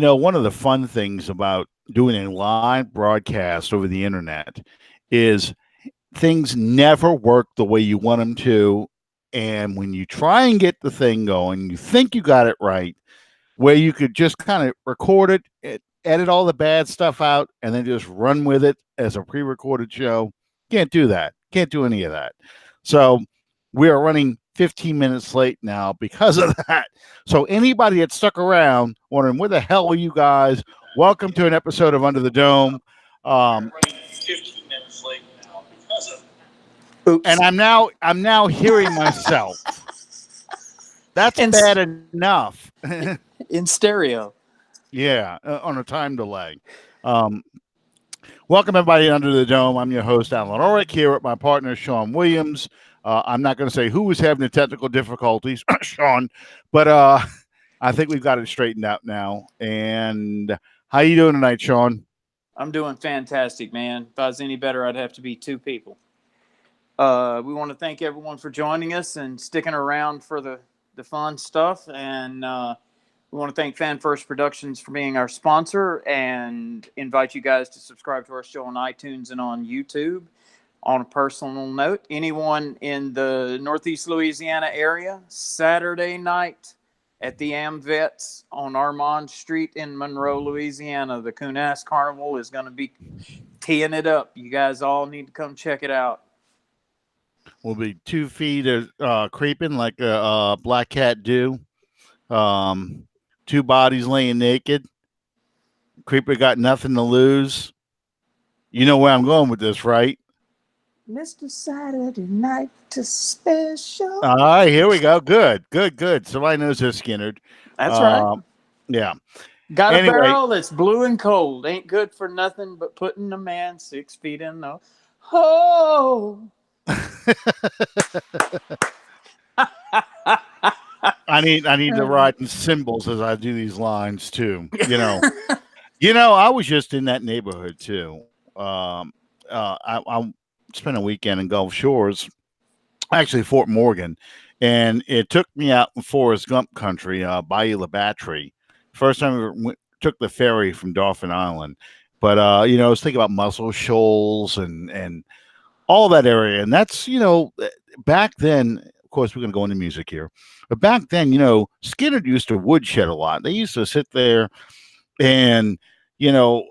One of the fun things about doing a live broadcast over the internet is things never work the way you want them to. And when you try and get the thing going, you think you got it right, where you could just kind of record it, edit all the bad stuff out, and then just run with it as a pre recorded show. Can't do that. Can't do any of that. So we are running 15 minutes late now because of that. So anybody that stuck around wondering where the hell are you guys? Welcome to an episode of Under the Dome. Running 15 minutes late now because of Oops. And I'm now hearing myself. That's bad enough. In stereo. Yeah, on a time delay. Welcome, everybody, Under the Dome. I'm your host, Alan Orrick, here with my partner, Sean Williams. I'm not going to say who was having the technical difficulties, Sean, but I think we've got it straightened out now. And how you doing tonight, Sean? I'm doing fantastic, man. If I was any better, I'd have to be two people. We want to thank everyone for joining us and sticking around for the fun stuff. And we want to thank Fan First Productions for being our sponsor and invite you guys to subscribe to our show on iTunes and on YouTube. On a personal note, anyone in the Northeast Louisiana area, Saturday night at the AmVets on Armand Street in Monroe, Louisiana, the Coonass Carnival is going to be teeing it up. You guys all need to come check it out. We'll be 2 feet creeping like a black cat do. Two bodies laying naked. Creeper got nothing to lose. You know where I'm going with this, right? Mr. Saturday Night to Special. All right, here we go. Good. Somebody knows they're Skinnerd. That's right. Yeah. Got a barrel that's blue and cold. Ain't good for nothing but putting a man 6 feet in the hole. I need to write in symbols as I do these lines too. I was just in that neighborhood too. I spent a weekend in Gulf Shores, actually Fort Morgan, and it took me out in Forrest Gump country, Bayou La Battery. First time we took the ferry from Dauphin Island, but I was thinking about Muscle Shoals and all that area, and that's back then. Of course, we're going to go into music here, but back then, Skinner used to woodshed a lot. They used to sit there, and the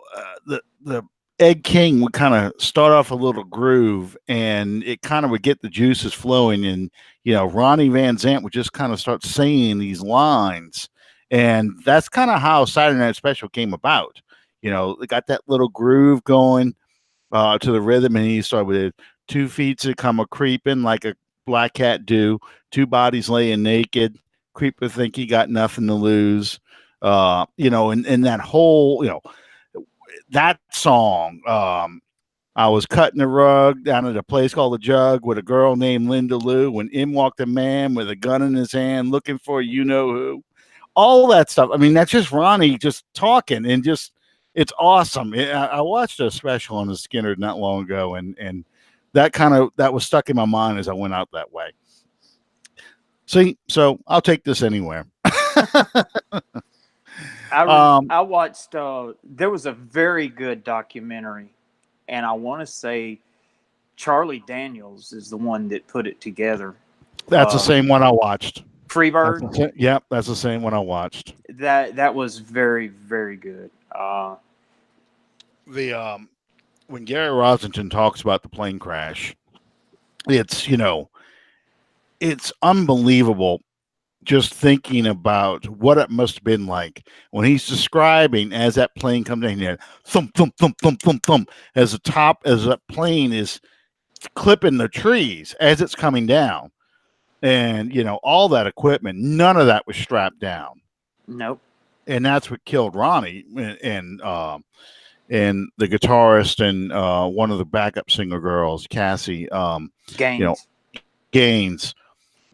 Egg King would kind of start off a little groove, and it kind of would get the juices flowing, and Ronnie Van Zant would just kind of start singing these lines, and that's kind of how Saturday Night Special came about. It got that little groove going to the rhythm, and he started with 2 feet to come a creeping like a black cat do, two bodies laying naked, creeper think he got nothing to lose, and that whole, that song, I was cutting the rug down at a place called The Jug with a girl named Linda Lou, when in walked a man with a gun in his hand looking for you-know-who. All that stuff. I mean, that's just Ronnie just talking, and just, it's awesome. I watched a special on the Skinner not long ago, and that was stuck in my mind as I went out that way. See, so I'll take this anywhere. I watched, there was a very good documentary, and I want to say Charlie Daniels is the one that put it together. That's the same one I watched. Freebird? Yep, that's the same one I watched. That was very, very good. When Gary Rossington talks about the plane crash, it's unbelievable just thinking about what it must have been like when he's describing as that plane comes in here, thump, thump, thump, thump, thump, thump, as that plane is clipping the trees as it's coming down. And, all that equipment, none of that was strapped down. Nope. And that's what killed Ronnie and the guitarist and one of the backup singer girls, Cassie, Gaines. Gaines.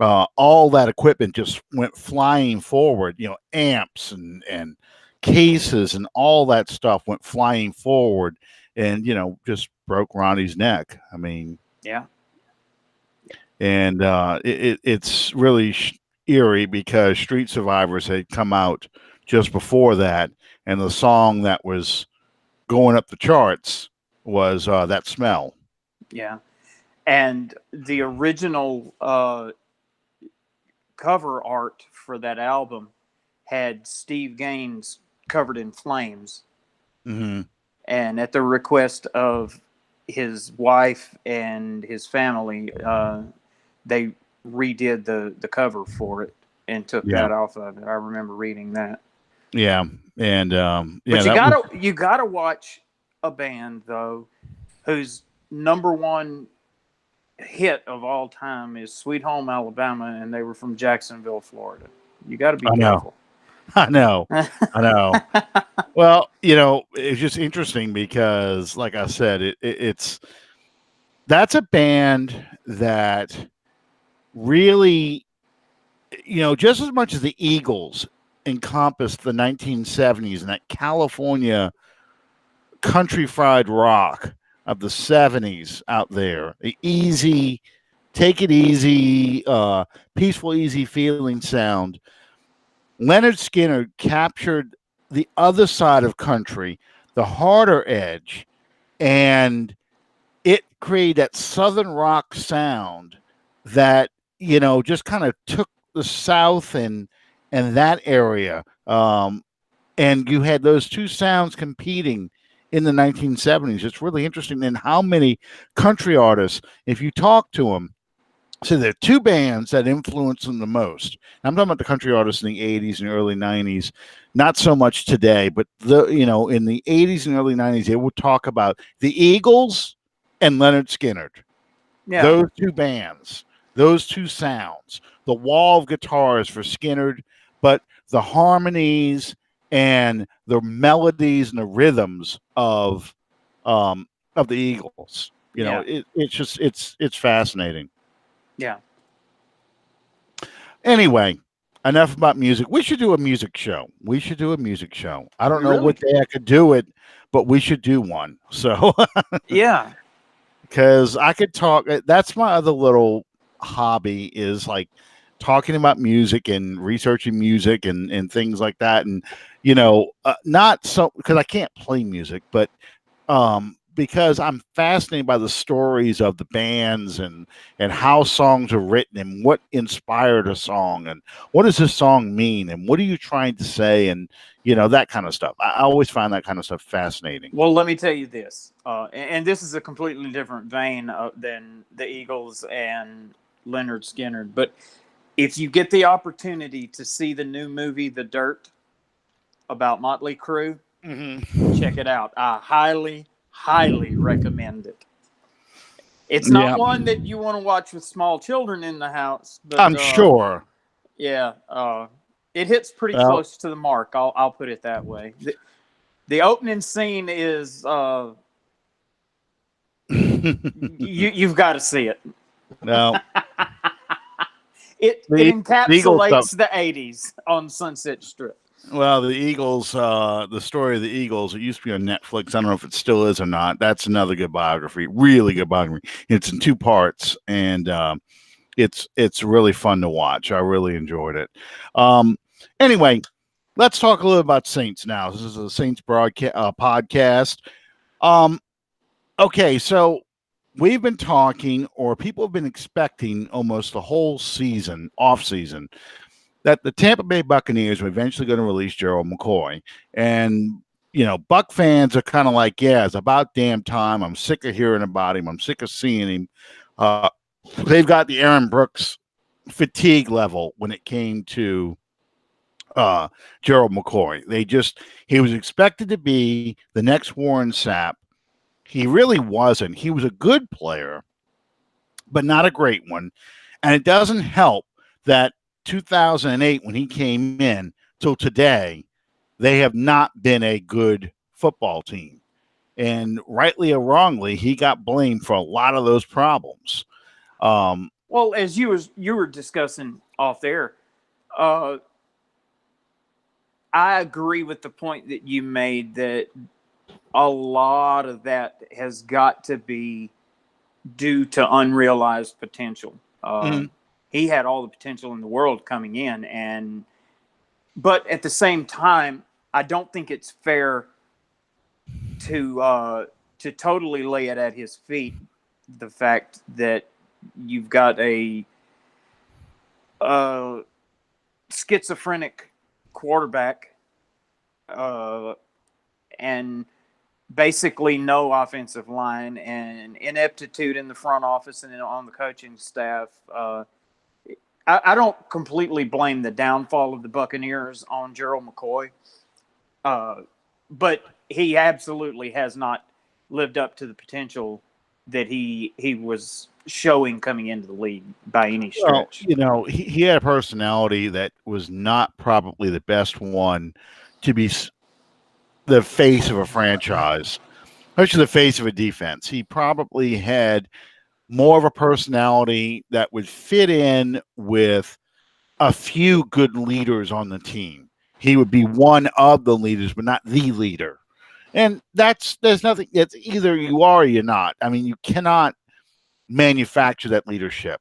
All that equipment just went flying forward. Amps and cases and all that stuff went flying forward, and just broke Ronnie's neck. I mean, yeah. And it's really eerie because Street Survivors had come out just before that, and the song that was going up the charts was "That Smell." Yeah. And the original cover art for that album had Steve Gaines covered in flames. Hmm. And at the request of his wife and his family, they redid the cover for it and took Yeah, that off of it. I remember reading that. yeah, and yeah, But you that was. gotta watch a band though whose number one hit of all time is Sweet Home Alabama, and they were from Jacksonville, Florida. You got to be I know, careful. I know, I know. Well, it's just interesting because, like I said, it's that's a band that really, just as much as the Eagles encompassed the 1970s and that California country fried rock of the 70s out there, the easy, take it easy, peaceful, easy feeling sound. Leonard Skinner captured the other side of country, the harder edge, and it created that southern rock sound that just kind of took the South and that area, and you had those two sounds competing in the 1970s. It's really interesting. And how many country artists, if you talk to them, so there are two bands that influence them the most. I'm talking about the country artists in the 80s and early 90s, not so much today, but in the 80s and early 90s, they would talk about the Eagles and Leonard Skinner. Yeah, Those two bands, those two sounds, the wall of guitars for Skinner, but the harmonies and the melodies and the rhythms of the Eagles. yeah, It's fascinating. yeah. Anyway, enough about music. We should do a music show. We should do a music show. I don't We know what really, day I could do it, but we should do one. So, yeah, because I could talk, that's my other little hobby is like talking about music and researching music and things like that. And, not so, because I can't play music, but because I'm fascinated by the stories of the bands and how songs are written and what inspired a song and what does this song mean and what are you trying to say and that kind of stuff. I always find that kind of stuff fascinating. Well, let me tell you this, and this is a completely different vein than the Eagles and Leonard Skinner. But if you get the opportunity to see the new movie, The Dirt, about Motley Crue, check Hmm. it out. I highly, highly recommend it. It's not Yeah, one that you want to watch with small children in the house, but I'm sure. yeah, it hits pretty Well, close to the mark. I'll put it that way. The opening scene is you've got to see it. no, It the Eagles stuff. encapsulates the '80s on Sunset Strip. Well, the Eagles, the story of the Eagles, it used to be on Netflix. I don't know if it still is or not. That's another good biography, really good biography. It's in two parts, and it's really fun to watch. I really enjoyed it. Um, anyway, let's talk a little about Saints now. This is a Saints podcast. Um, okay, so we've been talking, or people have been expecting almost the whole season, off season, that the Tampa Bay Buccaneers are eventually going to release Gerald McCoy. And, Buck fans are kind of like, yeah, it's about damn time. I'm sick of hearing about him. I'm sick of seeing him. They've got the Aaron Brooks fatigue level when it came to Gerald McCoy. He was expected to be the next Warren Sapp. He really wasn't. He was a good player, but not a great one. And it doesn't help that 2008, when he came in, till today, they have not been a good football team. And rightly or wrongly, he got blamed for a lot of those problems. Um, Well, as you were discussing off there, uh, I agree with the point that you made that a lot of that has got to be due to unrealized potential. mhm. He had all the potential in the world coming in, and But at the same time, I don't think it's fair to totally lay it at his feet. The fact that you've got a uh, schizophrenic quarterback uh, and basically no offensive line and ineptitude in the front office and on the coaching staff. I don't completely blame the downfall of the Buccaneers on Gerald McCoy, uh, but he absolutely has not lived up to the potential that he was showing coming into the league by any Well, stretch. he had a personality that was not probably the best one to be the face of a franchise, especially the face of a defense. He probably had more of a personality that would fit in with a few good leaders on the team. He would be one of the leaders, but not the leader. And there's nothing. It's either you are or you're not. I mean, you cannot manufacture that leadership.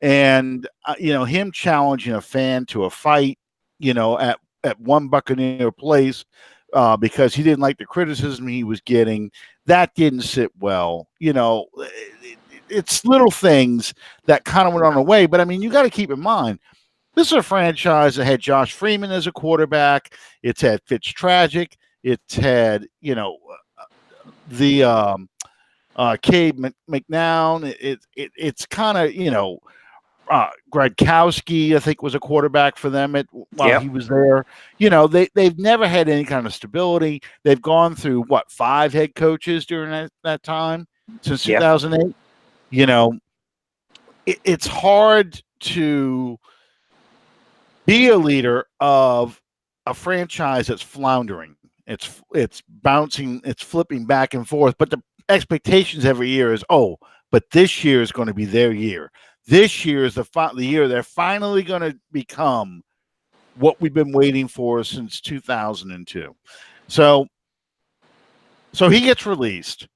And him challenging a fan to a fight, at one Buccaneer place, because he didn't like the criticism he was getting, that didn't sit well. It's little things that kind of went on the way. But I mean, you got to keep in mind, this is a franchise that had Josh Freeman as a quarterback. It's had Fitztragic. It's had, the Cade McNown. It's kind of, Gradkowski, I think, was a quarterback for them while he was there. They've never had any kind of stability. They've gone through, 5 head coaches during that time since 2008. It's hard to be a leader of a franchise that's floundering. It's bouncing, it's flipping back and forth, but the expectations every year is, but this year is going to be their year. This year is the year they're finally going to become what we've been waiting for since 2002. So he gets released.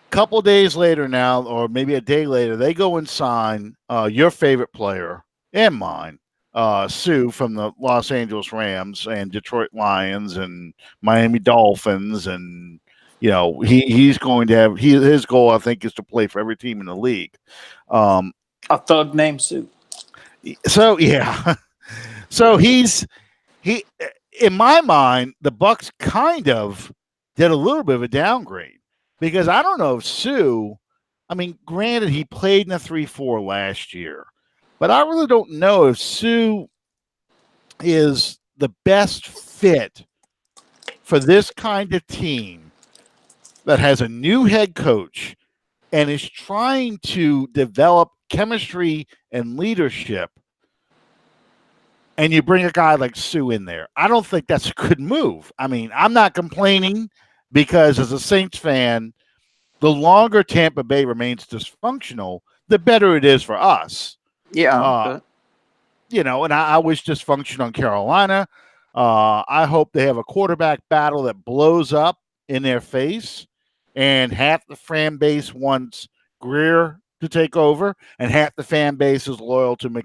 Couple days later now, or maybe a day later, they go and sign your favorite player and mine, Sue, from the Los Angeles Rams and Detroit Lions and Miami Dolphins. And, he's going to have his goal, I think, is to play for every team in the league. A thug named Sue. So, yeah. So he, in my mind, the Bucs kind of did a little bit of a downgrade, because I don't know if Sue, I mean, granted, he played in a 3-4 last year, but I really don't know if Sue is the best fit for this kind of team that has a new head coach and is trying to develop chemistry and leadership, and you bring a guy like Sue in there. I don't think that's a good move. I mean, I'm not complaining, because as a Saints fan, the longer Tampa Bay remains dysfunctional, the better it is for us. Yeah. And I wish dysfunction on Carolina. I hope they have a quarterback battle that blows up in their face, and half the fan base wants Greer to take over, and half the fan base is loyal to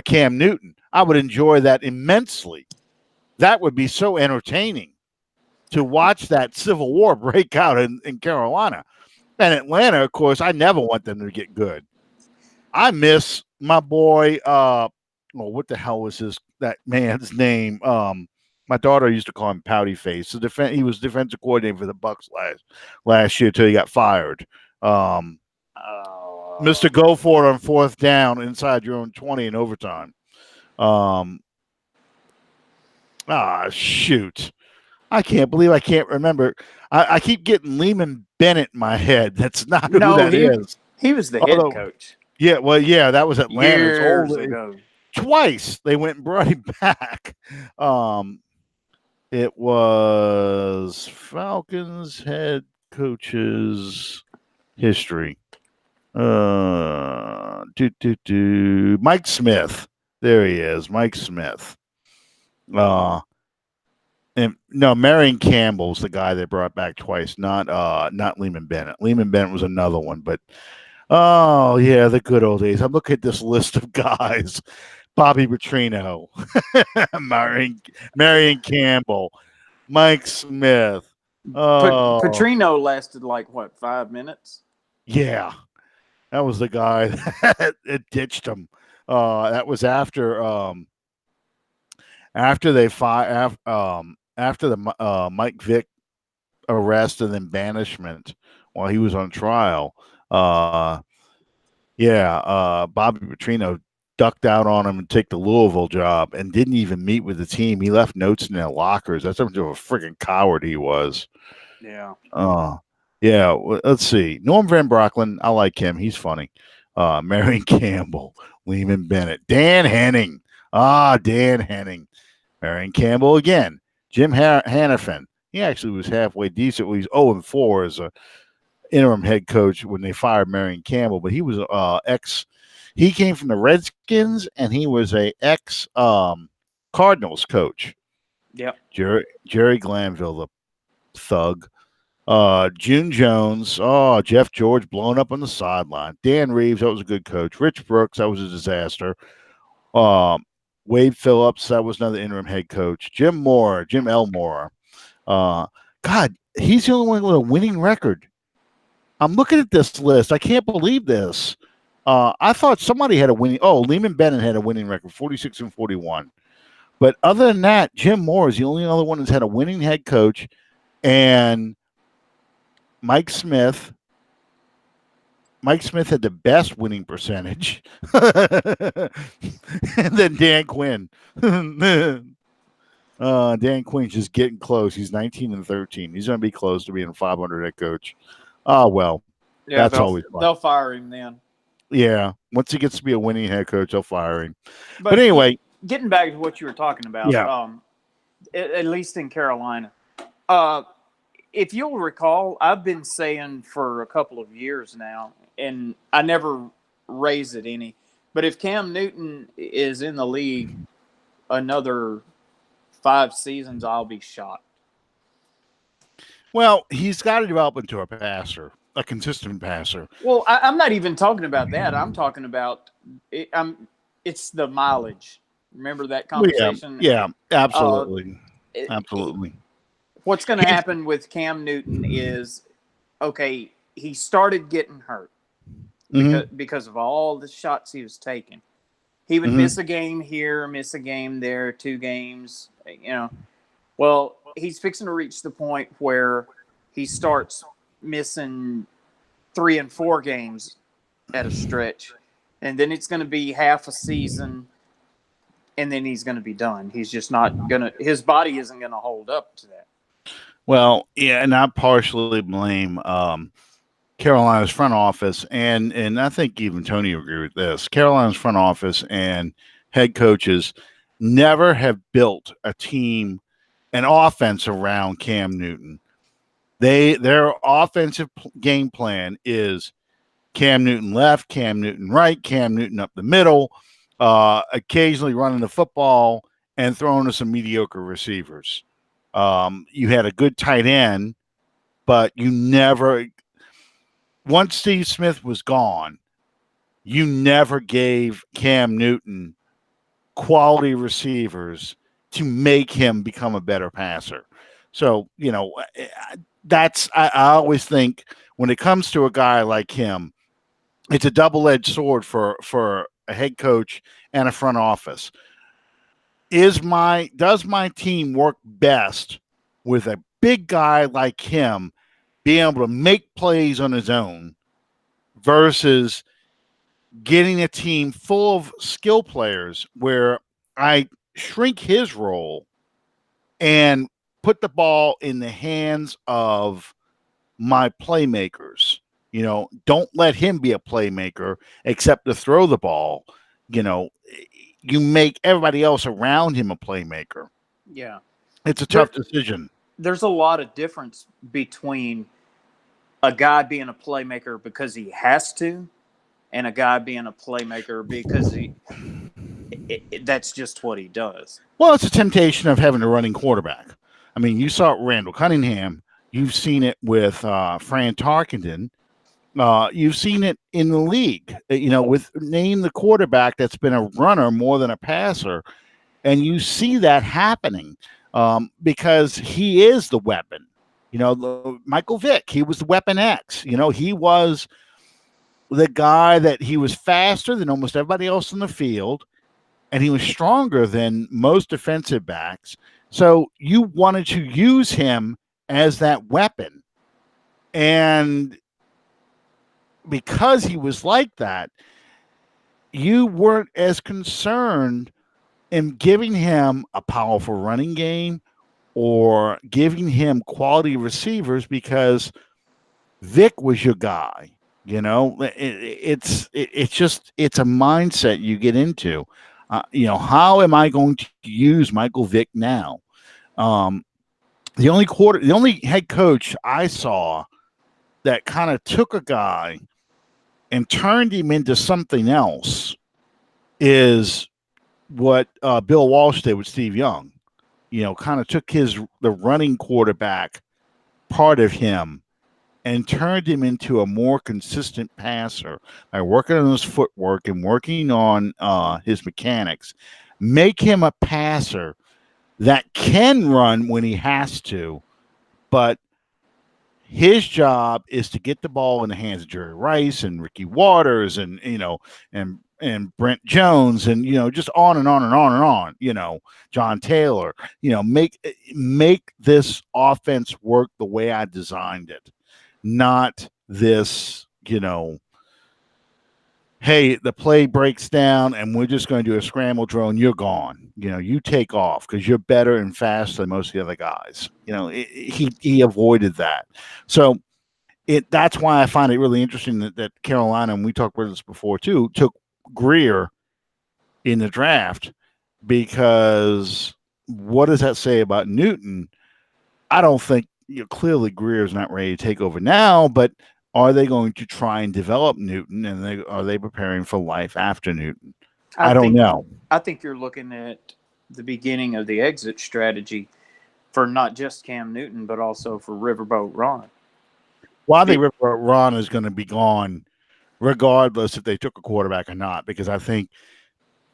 Cam Newton. I would enjoy that immensely. That would be so entertaining to watch that civil war break out in Carolina. And Atlanta, of course, I never want them to get good. I miss my boy. What the hell was that man's name? My daughter used to call him Pouty Face. He was defensive coordinator for the Bucs last year till he got fired. Mr. Go for it on 4th down inside your own 20 in overtime. Shoot. I can't believe I can't remember. I keep getting Lehman Bennett in my head. That's not who that is. He was the head coach. Yeah, that was Atlanta. Years ago. Twice they went and brought him back. It was Falcons head coach's history. Mike Smith. There he is, Mike Smith. And no, Marion Campbell's the guy they brought back twice, not Lehman Bennett. Lehman Bennett was another one, but the good old days. I'm looking at this list of guys. Bobby Petrino, Marion, Marion Campbell, Mike Smith. Oh, Petrino lasted like what, 5 minutes? yeah. That was the guy that ditched him. That was after they after the Mike Vick arrest and then banishment while he was on trial. Uh, yeah, Bobby Petrino ducked out on him and take the Louisville job and didn't even meet with the team. He left notes in their lockers. That's how much of a freaking coward he was. Yeah. Uh, yeah, let's see. Norm Van Brocklin, I like him. He's funny. Marion Campbell, Lehman Bennett, Dan Henning. Dan Henning. Marion Campbell again. Jim Hannafin. He actually was halfway decent. He's 0-4 as a interim head coach when they fired Marion Campbell, but he was he came from the Redskins and he was a ex Cardinals coach. Yep. Jerry Glanville, the thug. June Jones, Jeff George blown up on the sideline. Dan Reeves, that was a good coach. Rich Brooks, that was a disaster. Wade Phillips, that was another interim head coach. Jim Elmore. God, he's the only one with a winning record. I'm looking at this list. I can't believe this. I thought somebody had a winning. Oh, Lehman Bennett had a winning record, 46-41. But other than that, Jim Moore is the only other one that's had a winning head coach, and Mike Smith. Mike Smith had the best winning percentage, and then Dan Quinn. Dan Quinn's just getting close. He's 19-13. He's going to be close to being a 500 head coach. Oh well, Yeah, that's always fun. They'll fire him then. Yeah, once he gets to be a winning head coach, they'll fire him. But anyway, getting back to what you were talking about, yeah. At least in Carolina, if you'll recall, I've been saying for a couple of years now, and I never raise it any, but if Cam Newton is in the league another 5 seasons, I'll be shocked. Well, he's got to develop into a passer, a consistent passer. Well, I'm not even talking about that. I'm talking about it's the mileage. Remember that conversation? Yeah, absolutely. Absolutely. What's going to happen with Cam Newton is, okay, he started getting hurt because of all the shots he was taking. He would miss a game here, miss a game there, 2 games, Well, he's fixing to reach the point where he starts missing 3 and 4 games at a stretch, and then it's going to be half a season, and then he's going to be done. He's just not going to – his body isn't going to hold up to that. Well, yeah, and I partially blame Carolina's front office, and I think even Tony will agree with this. Carolina's front office and head coaches never have built a team, an offense around Cam Newton. Their offensive game plan is Cam Newton left, Cam Newton right, Cam Newton up the middle, occasionally running the football and throwing to some mediocre receivers. You had a good tight end, but you never – once Steve Smith was gone, you never gave Cam Newton quality receivers to make him become a better passer. So, I always think when it comes to a guy like him, it's a double-edged sword for a head coach and a front office. Does my team work best with a big guy like him being able to make plays on his own versus getting a team full of skill players where I shrink his role and put the ball in the hands of my playmakers? Don't let him be a playmaker except to throw the ball. You make everybody else around him a playmaker. Yeah. It's a tough decision. There's a lot of difference between a guy being a playmaker because he has to and a guy being a playmaker because that's just what he does. Well, it's a temptation of having a running quarterback. I mean, you saw it with Randall Cunningham. You've seen it with Fran Tarkenton. You've seen it in the league, with name the quarterback that's been a runner more than a passer, and you see that happening because he is the weapon. Michael Vick, he was the weapon X. He was the guy that he was faster than almost everybody else in the field, and he was stronger than most defensive backs. So you wanted to use him as that weapon. And because he was like that, you weren't as concerned in giving him a powerful running game or giving him quality receivers because Vic was your guy. It's a mindset you get into. How am I going to use Michael Vick now? Um, the only head coach I saw that kind of took a guy and turned him into something else is what Bill Walsh did with Steve Young. Kind of took the running quarterback part of him and turned him into a more consistent passer by working on his footwork and working on his mechanics. Make him a passer that can run when he has to, but his job is to get the ball in the hands of Jerry Rice and Ricky Waters and Brent Jones and just on and on and on and on. John Taylor. Make this offense work the way I designed it, not this. Hey, the play breaks down and we're just going to do a scramble drill and you're gone. You take off because you're better and faster than most of the other guys. He avoided that. So that's why I find it really interesting that Carolina, and we talked about this before too, took Greer in the draft because what does that say about Newton? I don't think clearly Greer is not ready to take over now, but are they going to try and develop Newton, and are they preparing for life after Newton? I I don't think know. I think you're looking at the beginning of the exit strategy for not just Cam Newton, but also for Riverboat Ron. Well, I think Ron is going to be gone regardless if they took a quarterback or not, because I think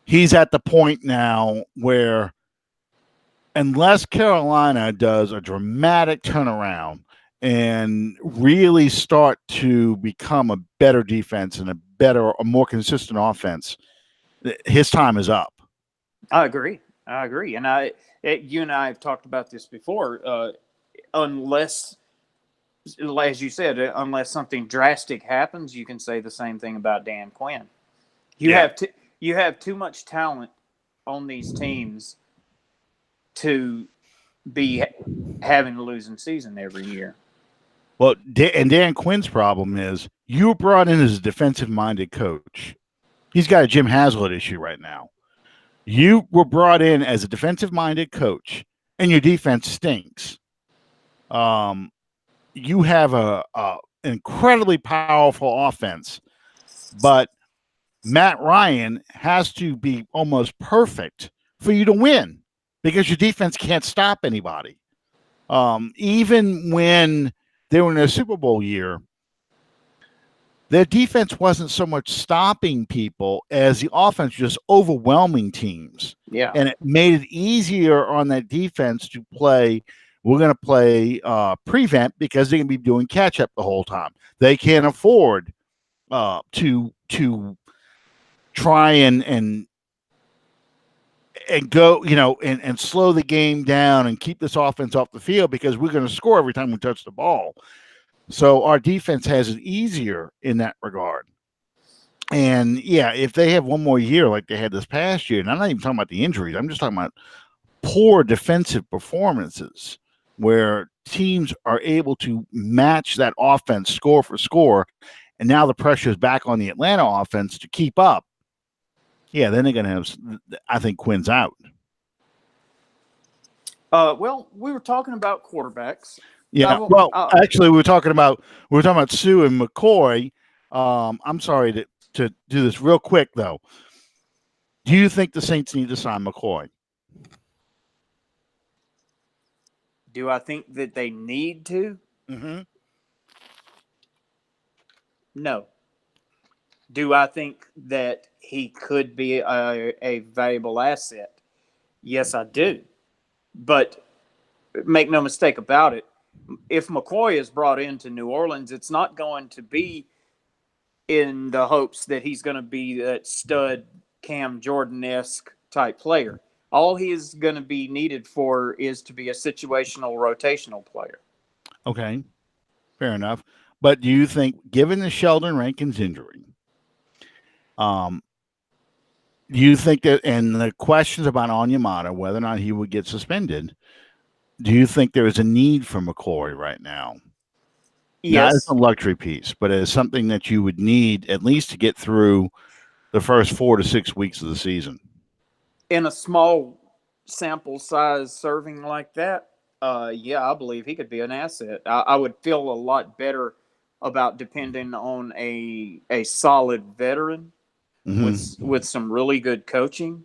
he's at the point now where unless Carolina does a dramatic turnaround and really start to become a better defense and a more consistent offense, his time is up. I agree. And you and I have talked about this before. Unless, as you said, unless something drastic happens, you can say the same thing about Dan Quinn. You Yeah. have you have too much talent on these teams to be having a losing season every year. Well, and Dan Quinn's problem is you were brought in as a defensive-minded coach. He's got a Jim Haslett issue right now. You were brought in as a defensive-minded coach, and your defense stinks. You have an incredibly powerful offense, but Matt Ryan has to be almost perfect for you to win because your defense can't stop anybody. Even when they were in a Super Bowl year, their defense wasn't so much stopping people as the offense just overwhelming teams. Yeah. And it made it easier on that defense to play. We're going to play prevent because they're going to be doing catch up the whole time. They can't afford to try and go, and slow the game down and keep this offense off the field because we're going to score every time we touch the ball. So our defense has it easier in that regard. And yeah, if they have one more year like they had this past year, and I'm not even talking about the injuries, I'm just talking about poor defensive performances where teams are able to match that offense score for score, and now the pressure is back on the Atlanta offense to keep up. Yeah, then they're going to have, I think Quinn's out. Well, we were talking about quarterbacks. Yeah. Well, actually, we were talking about Sue and McCoy. I'm sorry to do this real quick though. Do you think the Saints need to sign McCoy? Do I think that they need to? Mm-hmm. No. Do I think that he could be a valuable asset? Yes, I do. But make no mistake about it, if McCoy is brought into New Orleans, it's not going to be in the hopes that he's going to be that stud Cam Jordan esque type player. All he is going to be needed for is to be a situational rotational player. Okay, fair enough. But do you think, given the Sheldon Rankins injury, um, do you think that, and the questions about Onyemata, whether or not he would get suspended, do you think there is a need for McCoy right now? Not as a Yes, luxury piece, but as something that you would need at least to get through the first 4 to 6 weeks of the season. in a small sample size serving like that, yeah, I believe he could be an asset. I would feel a lot better about depending on a solid veteran with Mm-hmm. some really good coaching,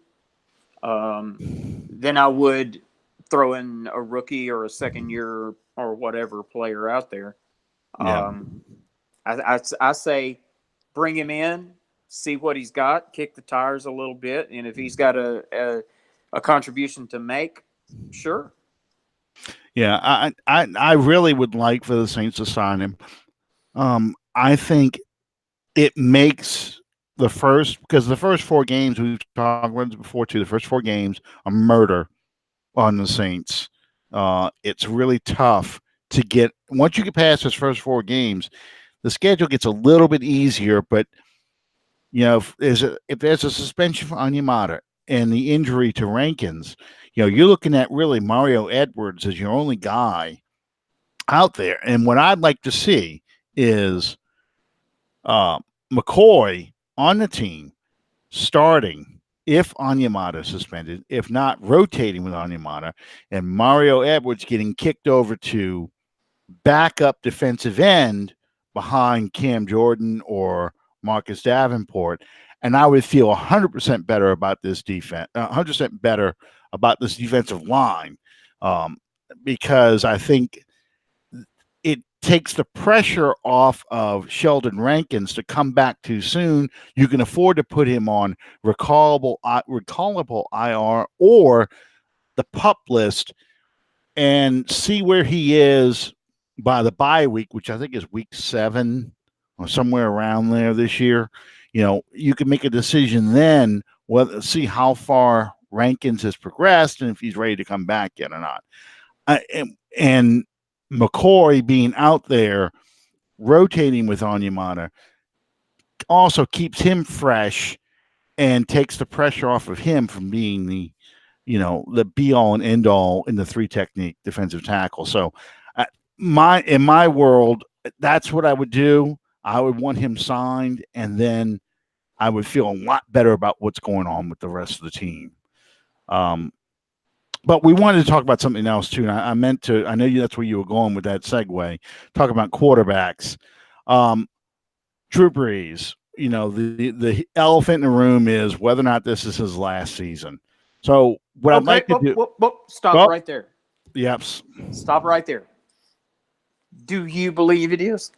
than I would throw in a rookie or a second year or whatever player out there. Yeah. Um, I say bring him in, see what he's got, kick the tires a little bit, and if he's got a contribution to make, sure. Yeah. I really would like for the Saints to sign him. I think it makes the first, because the first 4 games we've talked about before too, the first 4 games are murder on the Saints. It's really tough to get, once you get past those first 4 games, the schedule gets a little bit easier. But if there's a suspension for Onyemata and the injury to Rankins, you're looking at really Mario Edwards as your only guy out there. And what I'd like to see is uh, McCoy on the team starting if Onyemata is suspended, if not rotating with Onyemata, and Mario Edwards getting kicked over to backup defensive end behind Cam Jordan or Marcus Davenport. And I would feel 100% better about this defense, 100% better about this defensive line, um, because I think it takes the pressure off of Sheldon Rankins to come back too soon. You can afford to put him on recallable IR or the pup list and see where he is by the bye week, which I think is week 7 or somewhere around there this year. You can make a decision then, whether see how far Rankins has progressed and if he's ready to come back yet or not. And McCoy being out there rotating with Onyemata also keeps him fresh and takes the pressure off of him from being the be all and end all in the 3 technique defensive tackle. So, in my world, that's what I would do. I would want him signed, and then I would feel a lot better about what's going on with the rest of the team. But we wanted to talk about something else too. And I meant to. I know that's where you were going with that segue. Talk about quarterbacks. Drew Brees. The elephant in the room is whether or not this is his last season. So what I'd Okay, like to do. stop right there. Yep. Stop right there. Do you believe it is?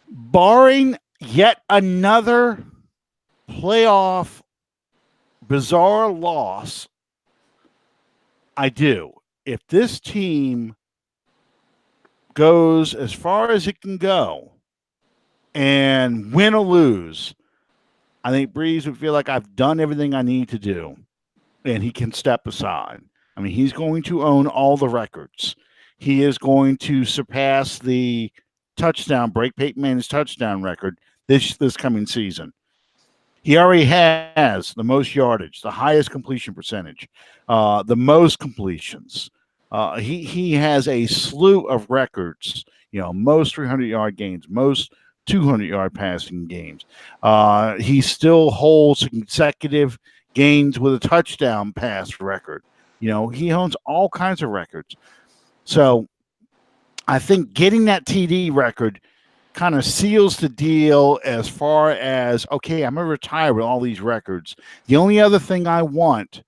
Barring yet another playoff bizarre loss, I do. If this team goes as far as it can go and win or lose, I think Brees would feel like I've done everything I need to do, and he can step aside. I mean, he's going to own all the records. He is going to surpass the break Peyton Manning's touchdown record this coming season. He already has the most yardage, the highest completion percentage, the most completions. He has a slew of records. Most 300-yard games, most 200-yard passing games. He still holds consecutive gains with a touchdown pass record. He owns all kinds of records. So I think getting that TD record kind of seals the deal as far as, okay, I'm going to retire with all these records. The only other thing I want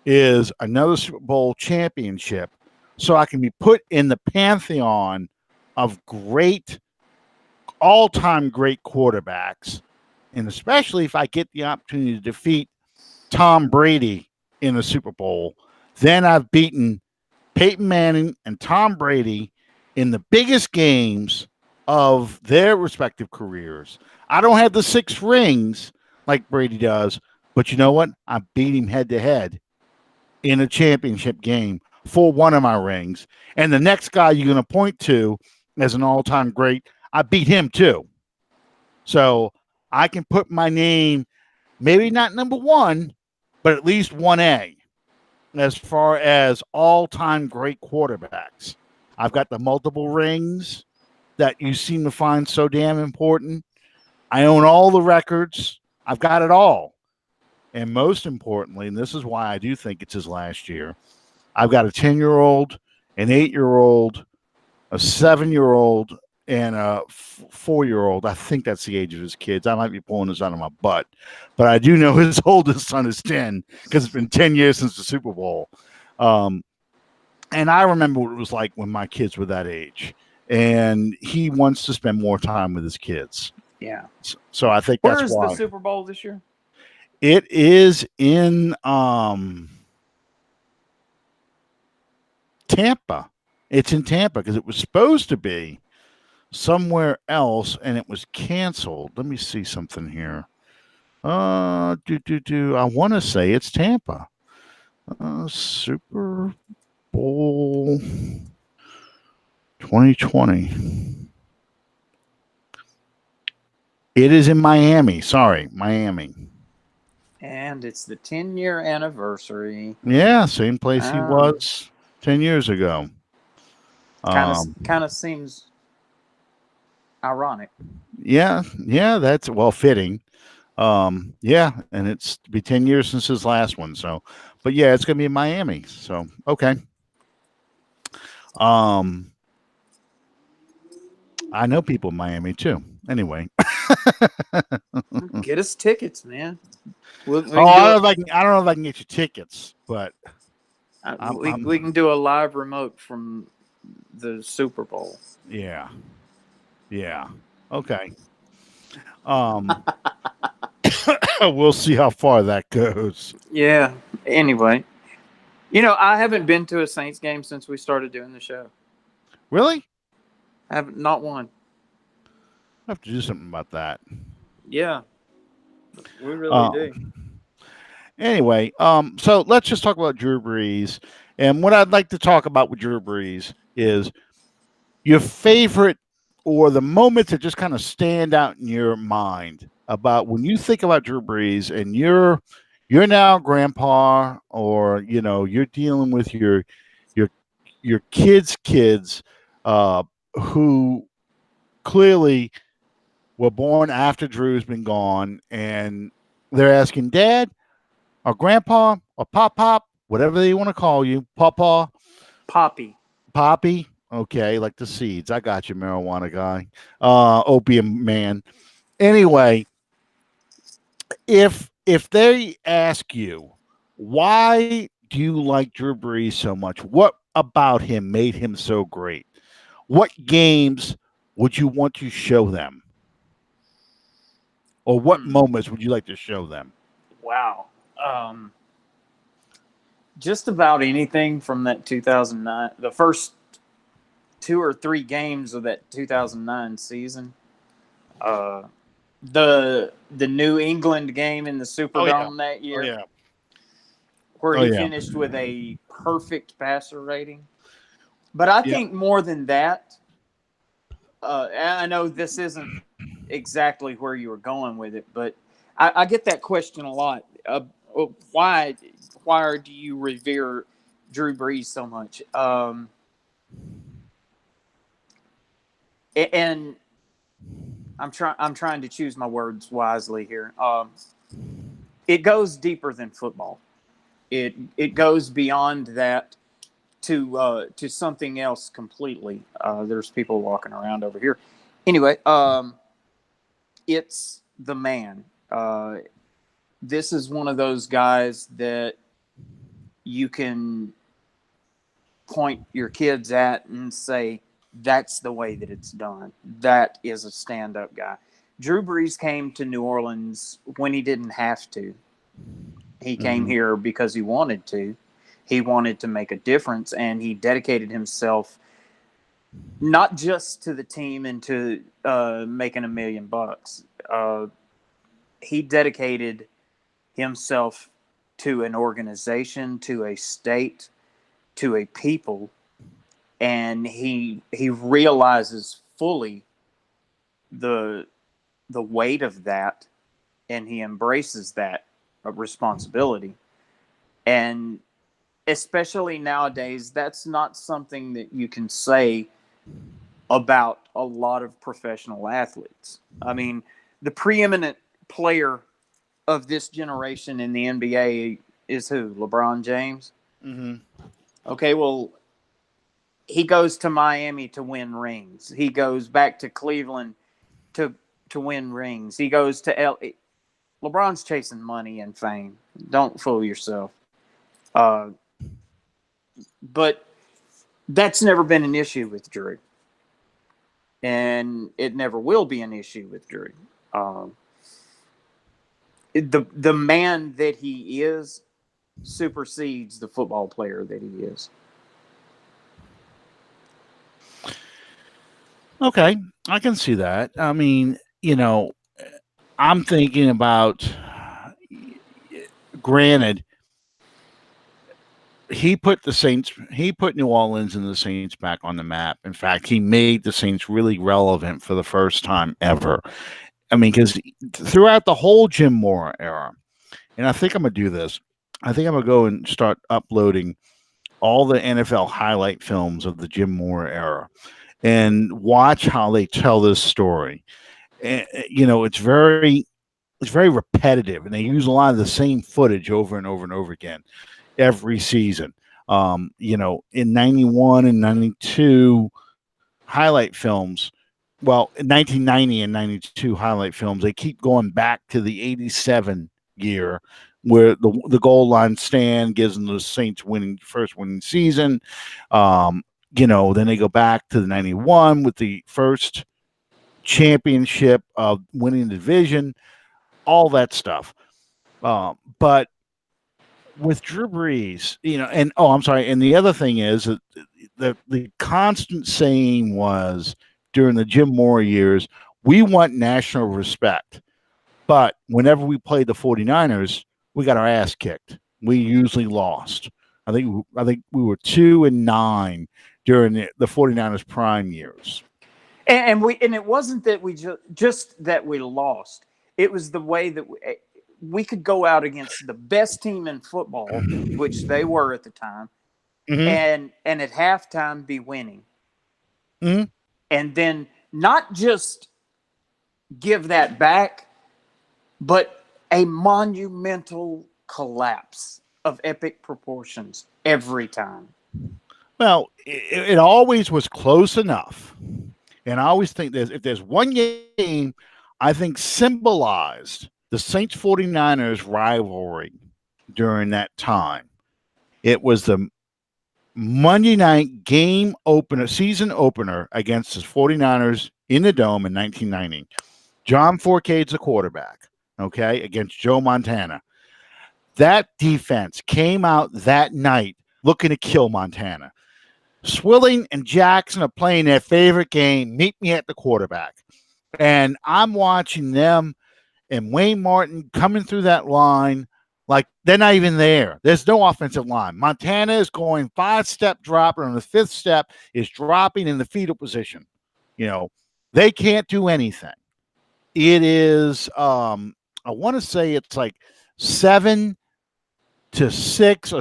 is another Super Bowl championship so I can be put in the pantheon of great all-time great quarterbacks, and especially if I get the opportunity to defeat Tom Brady in a Super Bowl, then I've beaten Peyton Manning and Tom Brady in the biggest games of their respective careers. I don't have the 6 rings like Brady does, but you know what? I beat him head to head in a championship game for one of my rings. And the next guy you're going to point to as an all-time great, I beat him too. So I can put my name, maybe not number 1, but at least 1A as far as all-time great quarterbacks. I've got the multiple rings that you seem to find so damn important. I own all the records. I've got it all. And most importantly, and this is why I do think it's his last year, I've got a 10-year-old, an 8-year-old, a 7-year-old, and a 4-year-old. I think that's the age of his kids. I might be pulling this out of my butt, but I do know his oldest son is 10 because it's been 10 years since the Super Bowl. And I remember what it was like when my kids were that age. And he wants to spend more time with his kids. Yeah. So I think Where that's is why. the Super Bowl this year? It is in Tampa. It's in Tampa because it was supposed to be somewhere else and it was canceled. Let me see something here. I want to say it's Tampa. Super Bowl 2020. It is in Miami. Sorry, Miami. And it's the 10-year anniversary. Yeah, same place he was 10 years ago. Kind of seems ironic. Yeah, that's well fitting. Yeah, and it's to be 10 years since his last one. So, but yeah, it's gonna be in Miami. So, okay. I know people in Miami too. Anyway, Get us tickets, man. We I can don't know if I can. I don't know if I can get you tickets, but we can do a live remote from the Super Bowl. Yeah, okay. We'll see how far that goes. Yeah. Anyway, I haven't been to a Saints game since we started doing the show. Really? I haven't, not one. I have to do something about that. Yeah, we really do. Anyway, so let's just talk about Drew Brees. And what I'd like to talk about with Drew Brees is your favorite or the moments that just kind of stand out in your mind about when you think about Drew Brees and you're now grandpa, or you're dealing with your kids who clearly were born after Drew's been gone, and they're asking Dad or Grandpa or Pop, whatever they want to call you, Papa, Poppy. Okay, like the seeds. I got you, marijuana guy, opium man. Anyway, if they ask you why do you like Drew Brees so much, what about him made him so great? What games would you want to show them? Or what moments would you like to show them? Wow. Just about anything from that 2009, the first 2 or 3 games of that 2009 season. The New England game in the Superdome that year, where he finished with a perfect passer rating. But I think more than that, I know this isn't exactly where you were going with it, but I get that question a lot. Why do you revere Drew Brees so much? And I'm trying to choose my words wisely here. It goes deeper than football. It goes beyond that to something else completely. There's people walking around over here. Anyway, it's the man. This is one of those guys that you can point your kids at and say, That's the way that it's done. That is a stand up guy. Drew Brees came to New Orleans when he didn't have to. He came Hmm. here because he wanted to. He wanted to make a difference, and he dedicated himself not just to the team and to making $1 million. Uh, he dedicated himself to an organization, to a state, to a people, and he realizes fully the the weight of that, and he embraces that responsibility. And especially nowadays, that's not something that you can say about a lot of professional athletes. I mean, the preeminent player of this generation in the NBA is who? LeBron James. Hmm. Okay, well, he goes to Miami to win rings. He goes back to Cleveland to to win rings. He goes to LeBron's chasing money and fame. Don't fool yourself. Uh, but that's never been an issue with Drew, and it never will be an issue with Drew. Um, the man that he is supersedes the football player that he is. Okay, I can see that. I mean, I'm thinking about. Granted, he put New Orleans and the Saints back on the map. In fact, he made the Saints really relevant for the first time ever. I mean, because throughout the whole Jim Mora era, and I think I'm gonna do this. I think I'm gonna go and start uploading all the NFL highlight films of the Jim Mora era and watch how they tell this story. And, it's very repetitive, and they use a lot of the same footage over and over and over again every season. In 91 and 92 highlight films, well, in 1990 and 92 highlight films, they keep going back to the 87 year where the goal line stand gives them the Saints winning season. Then they go back to the 91 with the first championship of winning the division, all that stuff. But with Drew Brees, and I'm sorry, and the other thing is that the constant saying was during the Jim Mora years, we want national respect. But whenever we played the 49ers, we got our ass kicked. We usually lost. I think we were 2-9 during the 49ers prime years. And it wasn't that we just that we lost. It was the way that we could go out against the best team in football, which they were at the time, Mm-hmm. and at halftime be winning, Mm-hmm. and then not just give that back, but a monumental collapse of epic proportions every time. Well, it always was close enough. And I always think if there's one game I think symbolized the Saints 49ers rivalry during that time, it was the Monday night game opener, season opener against the 49ers in the Dome in 1990. John Forcade's the quarterback, okay, against Joe Montana. That defense came out that night looking to kill Montana. Swilling and Jackson are playing their favorite game, meet me at the quarterback. And I'm watching them and Wayne Martin coming through that line like they're not even there. There's no offensive line. Montana is going 5-step drop, and on the 5th step is dropping in the fetal position. You know, they can't do anything. It is, I want to say it's like 7-6 or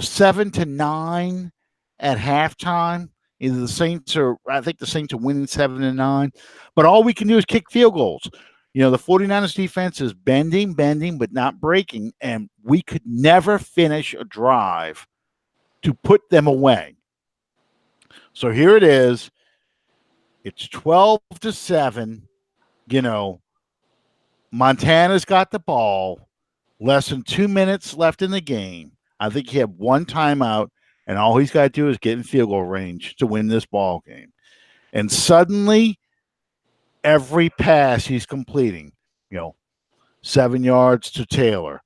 7-9 at halftime. Either the Saints are, I think the Saints are winning 7-9, but all we can do is kick field goals. The 49ers defense is bending, but not breaking, and we could never finish a drive to put them away. So here it is. It's 12-7. You know, Montana's got the ball. Less than 2 minutes left in the game. I think he had one timeout, and all he's got to do is get in field goal range to win this ball game. And suddenly, every pass he's completing, you know, 7 yards to Taylor,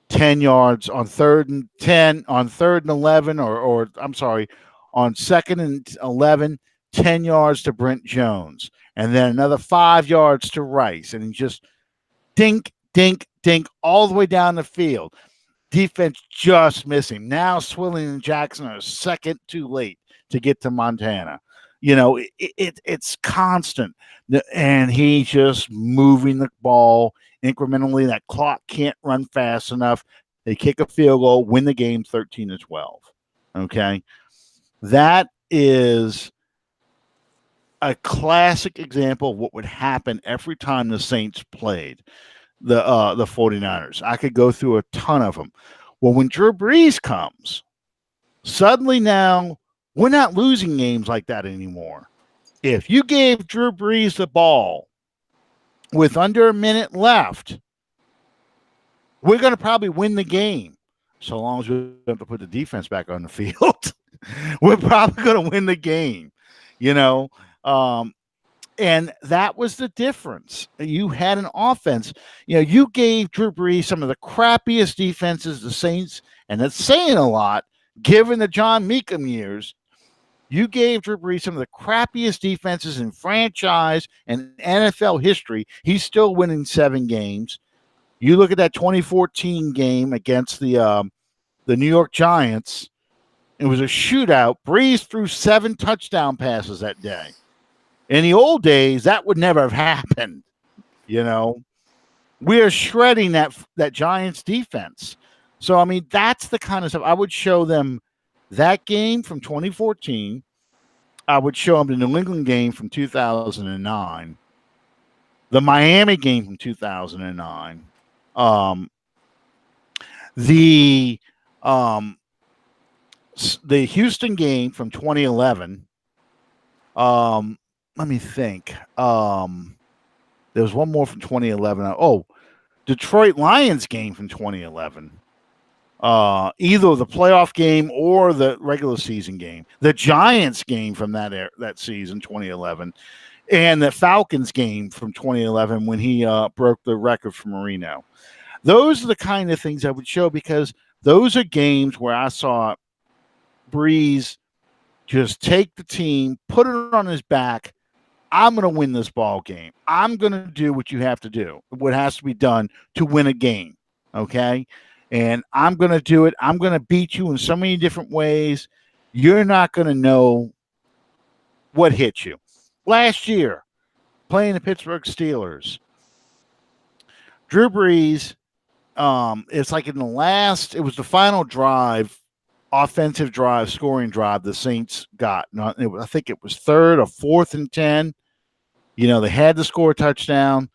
10 yards on 3rd and 10, on 3rd and 11, or I'm sorry, on 2nd and 11, 10 yards to Brent Jones, and then another 5 yards to Rice. And he just dink, dink, dink all the way down the field. Defense just missing. Now Swilling and Jackson are a second too late to get to Montana. It's constant. And he's just moving the ball incrementally. That clock can't run fast enough. They kick a field goal, win the game 13-12. Okay. That is a classic example of what would happen every time the Saints played the 49ers. I could go through a ton of them. Well, when Drew Brees comes, suddenly now we're not losing games like that anymore. If you gave Drew Brees the ball with under a minute left, we're going to probably win the game. So long as we don't have to put the defense back on the field, we're probably going to win the game. You know, and that was the difference. You had an offense. You gave Drew Brees some of the crappiest defenses the Saints, and that's saying a lot, given the John Meekum years. You gave Drew Brees some of the crappiest defenses in franchise and NFL history. He's still winning 7 games. You look at that 2014 game against the New York Giants. It was a shootout. Brees threw 7 touchdown passes that day. In the old days, that would never have happened. We are shredding that Giants defense. So, I mean, that's the kind of stuff I would show them. That game from 2014, I would show them the New England game from 2009, the Miami game from 2009, the the Houston game from 2011. Let me think. There was one more from 2011. Oh, Detroit Lions game from 2011. Either the playoff game or the regular season game. The Giants game from that season, 2011, and the Falcons game from 2011 when he broke the record for Marino. Those are the kind of things I would show because those are games where I saw Brees just take the team, put it on his back. I'm going to win this ball game. I'm going to do what you have to do, what has to be done to win a game. Okay. And I'm going to do it. I'm going to beat you in so many different ways. You're not going to know what hit you. Last year, playing the Pittsburgh Steelers, Drew Brees, it's like it was the final drive, offensive drive, scoring drive the Saints got. I think it was 3rd or 4th and 10. They had to score a touchdown.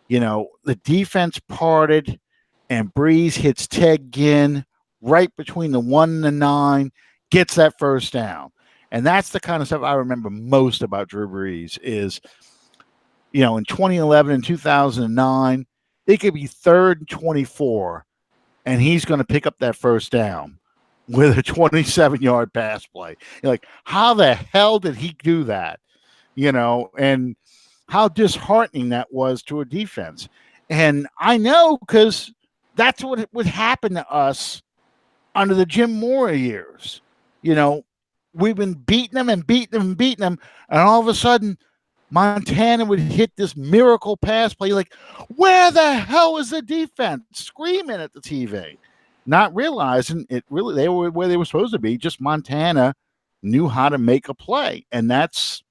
The defense parted, and Brees hits Ted Ginn right between the 1 and the 9, gets that first down. And that's the kind of stuff I remember most about Drew Brees is, in 2011 and 2009, it could be 3rd and 24, and he's going to pick up that first down with a 27-yard pass play. You're like, how the hell did he do that? And how disheartening that was to a defense. And I know because that's what would happen to us under the Jim Mora years. We've been beating them and beating them and beating them, and all of a sudden, Montana would hit this miracle pass play. Like, where the hell is the defense? Screaming at the TV, not realizing they were where they were supposed to be. Just Montana knew how to make a play, and that's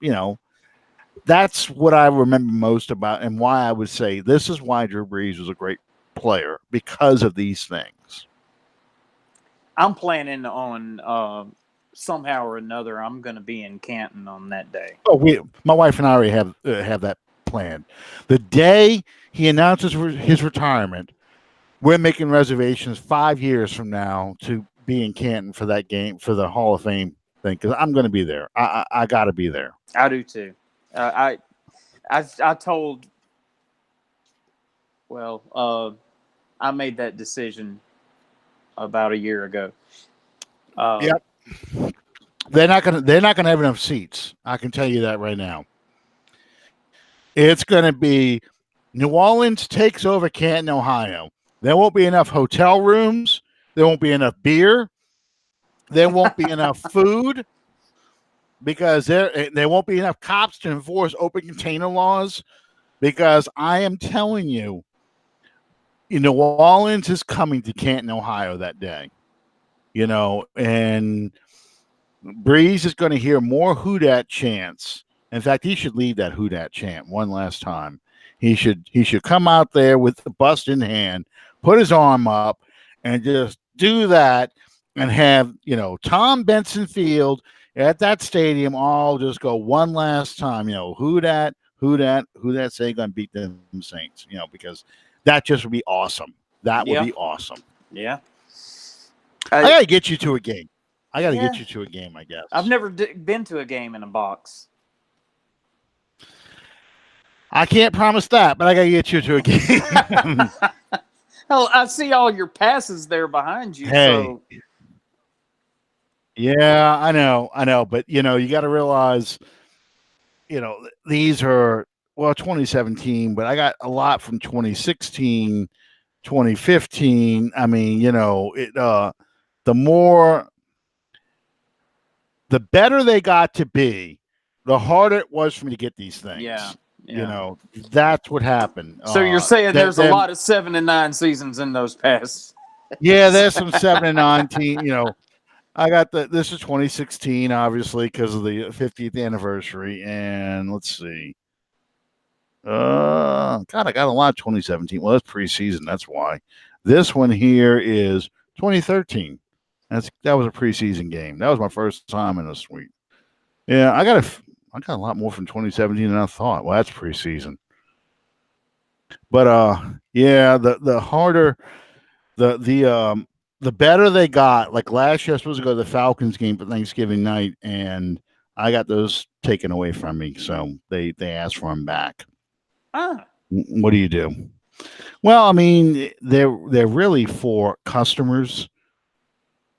what I remember most about, and why I would say this is why Drew Brees was a great player, because of these things. I'm planning on somehow or another, I'm going to be in Canton on that day. Oh, my wife and I already have that planned. The day he announces his retirement, we're making reservations 5 years from now to be in Canton for that game, for the Hall of Fame thing, because I'm going to be there. I got to be there. I do too. I told. Well, I made that decision about a year ago. Yep. They're not gonna have enough seats. I can tell you that right now. It's gonna be New Orleans takes over Canton, Ohio. There won't be enough hotel rooms. There won't be enough beer. There won't be enough food because there won't be enough cops to enforce open container laws. Because I am telling you, New Orleans is coming to Canton, Ohio that day. And Breeze is going to hear more "Who Dat" chants. In fact, he should lead that "Who Dat" chant one last time. He should come out there with the bust in hand, put his arm up, and just do that, and have Tom Benson Field at that stadium all just go one last time. Who dat, who dat, who dat say going to beat them Saints? Because that just would be awesome. That would Yeah. be awesome. Yeah. I gotta get you to a game. I got to Yeah. get you to a game, I guess. I've never been to a game in a box. I can't promise that, but I got to get you to a game. Hell, I see all your passes there behind you. Hey. So Yeah, I know, but you got to realize, these are 2017, but I got a lot from 2016, 2015. I mean, the more the better they got to be, the harder it was for me to get these things. yeah. Yeah. That's what happened. So you're saying there's a lot of 7 and 9 seasons in those passes? Yeah, there's some 7 and 9 team. I got this is 2016, obviously, because of the 50th anniversary. And let's see. God, I got a lot of 2017. Well, that's preseason. That's why. This one here is 2013. That was a preseason game. That was my first time in a suite. Yeah, I got a lot more from 2017 than I thought. Well, that's preseason. But yeah, the harder the better they got. Like last year, I was supposed to go to the Falcons game for Thanksgiving night, and I got those taken away from me. So they asked for them back. Ah. What do you do? Well, I mean, they're really for customers,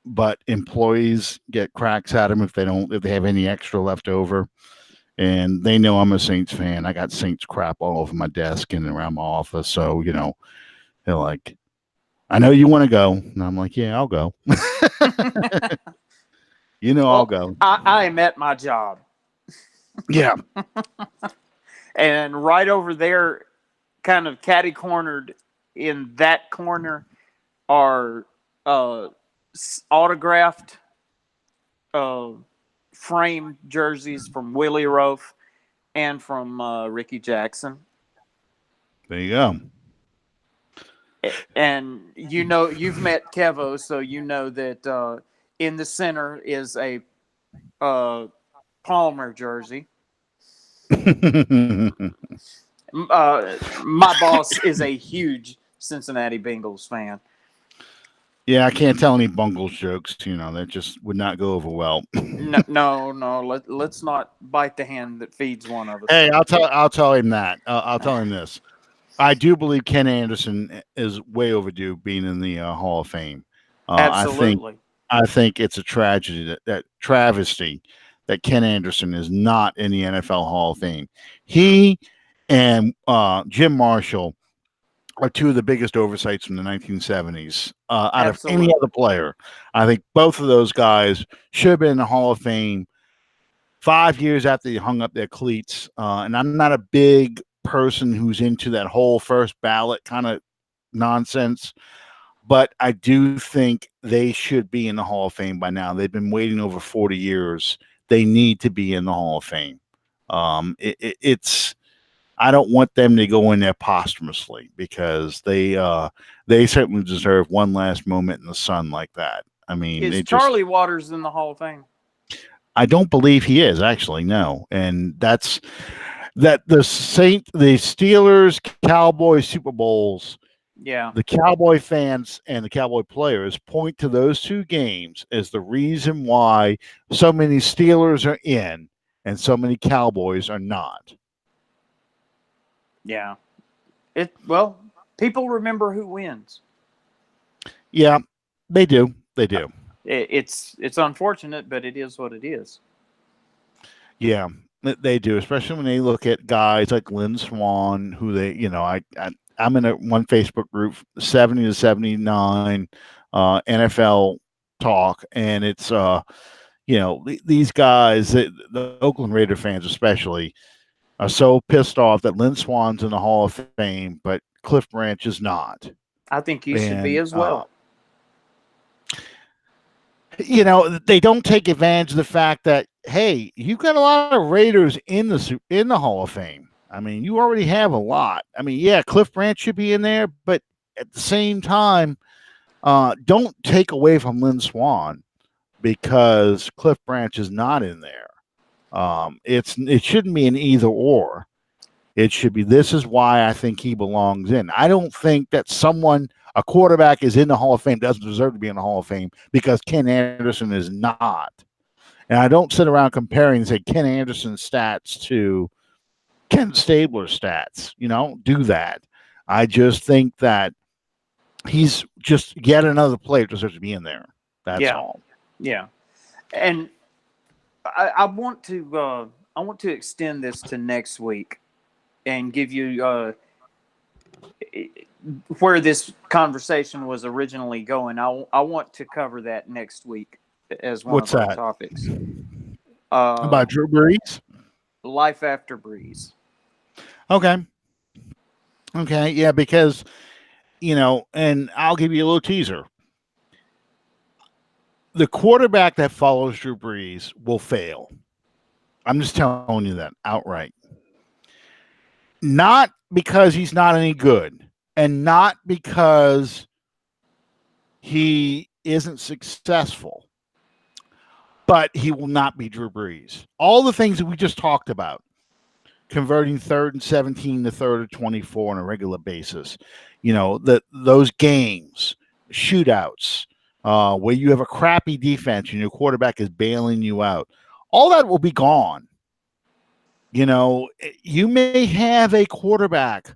but employees get cracks at them if they have any extra left over. And they know I'm a Saints fan. I got Saints crap all over my desk and around my office. So, they're like, I know you want to go. And I'm like, yeah, I'll go. I'll go. I am at my job. Yeah. And right over there, kind of catty cornered in that corner, are autographed framed jerseys from Willie Roaf and from Ricky Jackson. There you go. And you've met Kevo, so you know that in the center is a Palmer jersey. My boss is a huge Cincinnati Bengals fan. Yeah, I can't tell any Bungles jokes. That just would not go over well. No. Let's not bite the hand that feeds one of us. Hey, I'll tell him that. I'll tell him this. I do believe Ken Anderson is way overdue being in the Hall of Fame. Absolutely. I think it's a tragedy that travesty that Ken Anderson is not in the NFL Hall of Fame. He and Jim Marshall are two of the biggest oversights from the 1970s out of any other player. I think both of those guys should have been in the Hall of Fame 5 years after they hung up their cleats. And I'm not a big person who's into that whole first ballot kind of nonsense, but I do think they should be in the Hall of Fame by now. They've been waiting over 40 years. They need to be in the Hall of Fame. It's I don't want them to go in there posthumously because they certainly deserve one last moment in the sun like that. I mean, is Charlie Waters in the Hall of Fame? I don't believe he is, actually, no. And that's that the Steelers Cowboys Super Bowls. Yeah. The Cowboy fans and the Cowboy players point to those two games as the reason why so many Steelers are in and so many Cowboys are not. Yeah. People remember who wins. Yeah, they do. They do. It's unfortunate, but it is what it is. Yeah, they do, especially when they look at guys like Lynn Swan, who they, I'm in one Facebook group, 70 to 79 NFL talk, and it's these guys, the Oakland Raider fans especially, are so pissed off that Lynn Swan's in the Hall of Fame, but Cliff Branch is not. I think you should be And as well. they don't take advantage of the fact that, hey, you've got a lot of Raiders in the Hall of Fame. I mean, you already have a lot. I mean, yeah, Cliff Branch should be in there, but at the same time, don't take away from Lynn Swan because Cliff Branch is not in there. It shouldn't be an either or. It should be, this is why I think he belongs in. I don't think that a quarterback is in the Hall of Fame, doesn't deserve to be in the Hall of Fame because Ken Anderson is not. And I don't sit around comparing and say Ken Anderson's stats to Ken Stabler's stats. Do that. I just think that he's just yet another player that deserves to be in there. That's all. Yeah. And I want to extend this to next week and give you where this conversation was originally going. I want to cover that next week as one of our topics. About Drew Brees? Life after Brees. Okay, yeah, because, and I'll give you a little teaser. The quarterback that follows Drew Brees will fail. I'm just telling you that outright. Not because he's not any good, and not because he isn't successful, but he will not be Drew Brees. All the things that we just talked about, converting 3rd and 17 to 3rd and 24 on a regular basis, those games, shootouts, where you have a crappy defense and your quarterback is bailing you out, all that will be gone. You may have a quarterback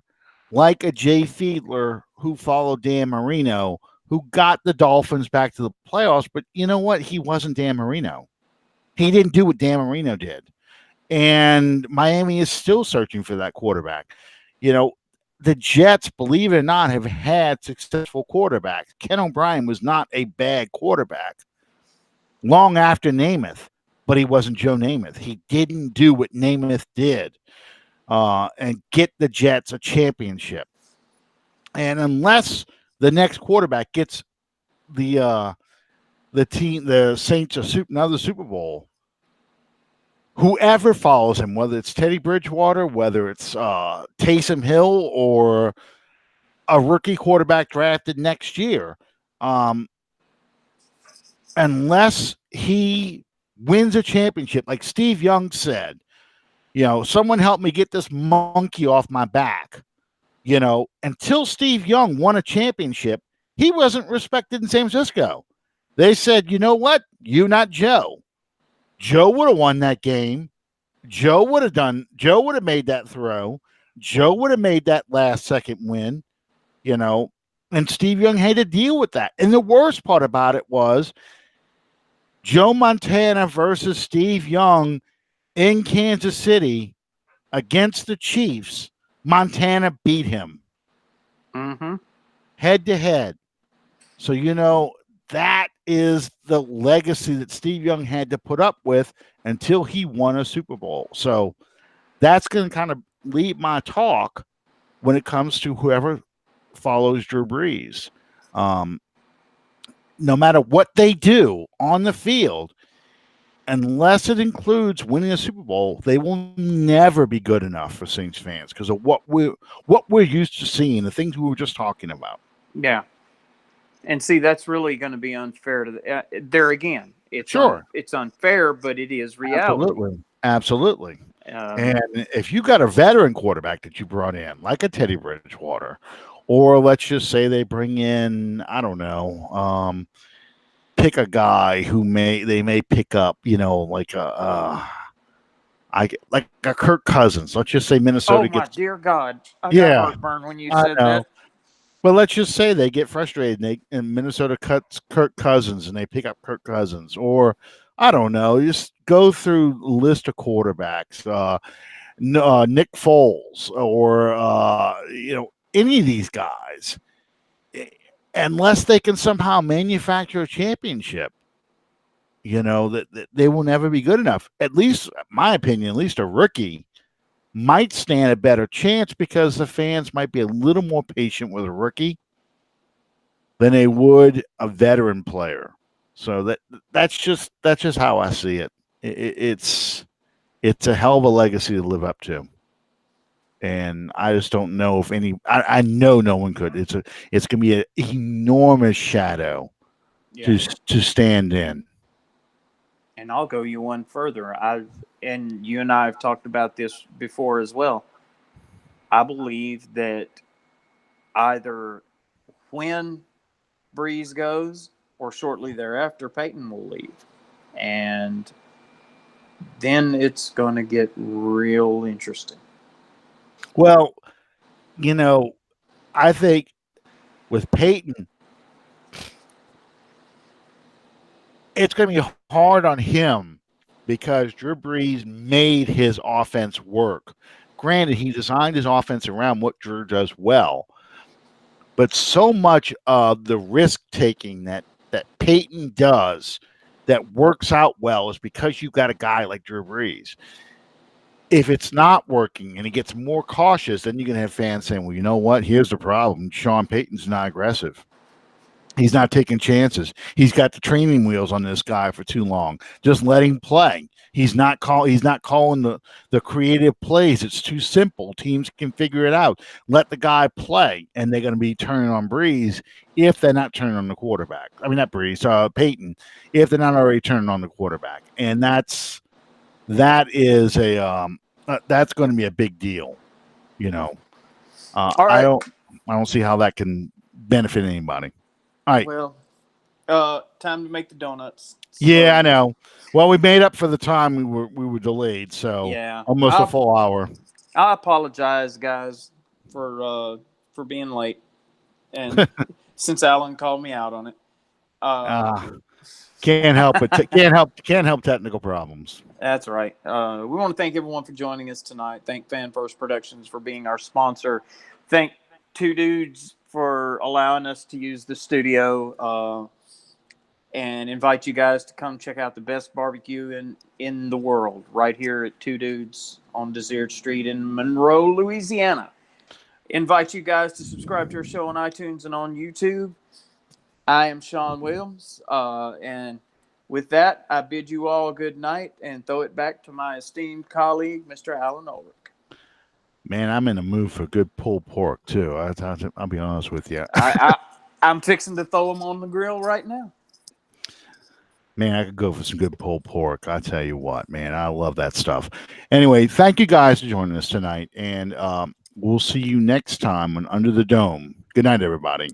like a Jay Fiedler who followed Dan Marino, who got the Dolphins back to the playoffs, but you know what? He wasn't Dan Marino. He didn't do what Dan Marino did. And Miami is still searching for that quarterback. The Jets, believe it or not, have had successful quarterbacks. Ken O'Brien was not a bad quarterback long after Namath, but he wasn't Joe Namath. He didn't do what Namath did and get the Jets a championship. And unless the next quarterback gets the Saints another Super Bowl, whoever follows him, whether it's Teddy Bridgewater, whether it's Taysom Hill, or a rookie quarterback drafted next year, unless he wins a championship, like Steve Young said, someone help me get this monkey off my back. Until Steve Young won a championship, he wasn't respected in San Francisco. They said, you know what? You not Joe. Joe would have won that game. Joe would have made that throw. Joe would have made that last second win, and Steve Young had to deal with that. And the worst part about it was Joe Montana versus Steve Young in Kansas City against the Chiefs. Montana beat him head to head. So, that is the legacy that Steve Young had to put up with until he won a Super Bowl. So that's going to kind of lead my talk when it comes to whoever follows Drew Brees. No matter what they do on the field, unless it includes winning a Super Bowl, they will never be good enough for Saints fans because of what we're used to seeing, the things we were just talking about. Yeah. And see, that's really going to be unfair to there again. It's unfair, but it is reality. Absolutely. And if you got a veteran quarterback that you brought in, like a Teddy Bridgewater, or let's just say they bring in, I don't know, pick a guy who they may pick up, like a Kirk Cousins. Let's just say Minnesota gets. Oh my dear God! I got heartburn when you said that. Well, let's just say they get frustrated and Minnesota cuts Kirk Cousins and they pick up Kirk Cousins, or I don't know, just go through a list of quarterbacks, Nick Foles, or any of these guys, eh, unless they can somehow manufacture a championship. That they will never be good enough. At least, my opinion, at least a rookie might stand a better chance because the fans might be a little more patient with a rookie than they would a veteran player. So that's just how I see it. It's a hell of a legacy to live up to, and I just don't know if any. I know no one could. It's gonna be an enormous shadow Yeah. to stand in. And I'll go you one further. And you and I have talked about this before as well. I believe that either when Breeze goes or shortly thereafter, Peyton will leave. And then it's going to get real interesting. Well, you know, I think with Peyton, it's going to be hard on him because Drew Brees made his offense work. Granted, he designed his offense around what Drew does well, but so much of the risk taking that Peyton does that works out well is because you've got a guy like Drew Brees. If it's not working and he gets more cautious, then you're going to have fans saying, well, you know what? Here's the problem. Sean Payton's not aggressive. He's not taking chances. He's got the training wheels on this guy for too long. Just let him play. He's not calling the creative plays. It's too simple. Teams can figure it out. Let the guy play, and they're going to be turning on Breeze if they're not turning on the quarterback. I mean, not Breeze, Peyton, if they're not already turning on the quarterback. And that's going to be a big deal. You know, All I right. don't see how that can benefit anybody. All right. Well, time to make the donuts. Yeah, I So, know. Well, we made up for the time we were delayed, so yeah, almost a full hour. I apologize, guys, for being late, and since Alan called me out on it. Uh, can't help it. Can't help technical problems. That's right. We want to thank everyone for joining us tonight. Thank Fan First Productions for being our sponsor. Thank Two Dudes for allowing us to use the studio. And invite you guys to come check out the best barbecue in the world right here at Two Dudes on Desert Street in Monroe, Louisiana. Invite you guys to subscribe to our show on iTunes and on YouTube. I am Sean Williams, and with that, I bid you all a good night and throw it back to my esteemed colleague, Mr. Alan Ulrich. Man, I'm in a mood for good pulled pork too. I'll be honest with you. I'm fixing to throw them on the grill right now. Man, I could go for some good pulled pork. I tell you what, man, I love that stuff. Anyway, thank you guys for joining us tonight, and we'll see you next time on Under the Dome. Good night, everybody.